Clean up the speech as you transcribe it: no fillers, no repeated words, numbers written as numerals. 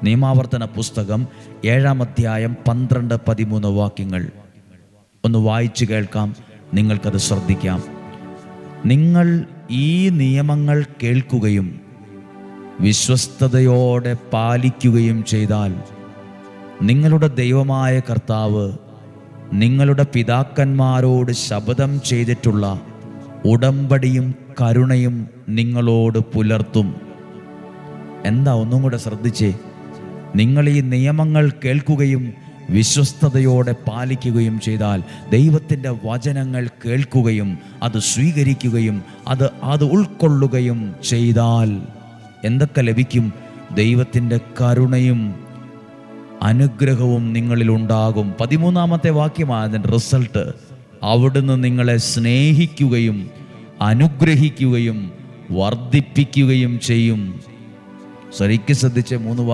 നിയമാവർത്തന പുസ്തകം 7-ാം അധ്യായം 12-13 വാക്യങ്ങൾ ഒന്ന് വായിച്ചു കേൾക്കാം. നിങ്ങൾക്കത് ശ്രദ്ധിക്കാം. നിങ്ങൾ ഈ നിയമങ്ങൾ കേൾക്കുകയും വിശ്വസ്തയോടെ പാലിക്കുകയും ചെയ്താൽ നിങ്ങളുടെ ദൈവമായ കർത്താവ് നിങ്ങളുടെ പിതാക്കന്മാരോട് ശപഥം ചെയ്തിട്ടുള്ള ഉടമ്പടിയും കരുണയും നിങ്ങളോട് പുലർത്തും. എന്താ, ഒന്നും കൂടെ ശ്രദ്ധിച്ചേ. നിങ്ങൾ ഈ നിയമങ്ങൾ കേൾക്കുകയും വിശ്വസ്തയോടെ പാലിക്കുകയും ചെയ്താൽ, ദൈവത്തിൻ്റെ വചനങ്ങൾ കേൾക്കുകയും അത് സ്വീകരിക്കുകയും അത് ഉൾക്കൊള്ളുകയും ചെയ്താൽ എന്തൊക്കെ ലഭിക്കും? ദൈവത്തിൻ്റെ കരുണയും അനുഗ്രഹവും നിങ്ങളിലുണ്ടാകും. 13-ാമത്തെ വാക്യമാണ് അതിൻ്റെ റിസൾട്ട്. അവിടുന്ന് നിങ്ങളെ സ്നേഹിക്കുകയും അനുഗ്രഹിക്കുകയും വർദ്ധിപ്പിക്കുകയും ചെയ്യും. ശരിക്കും ശ്രദ്ധിച്ച 3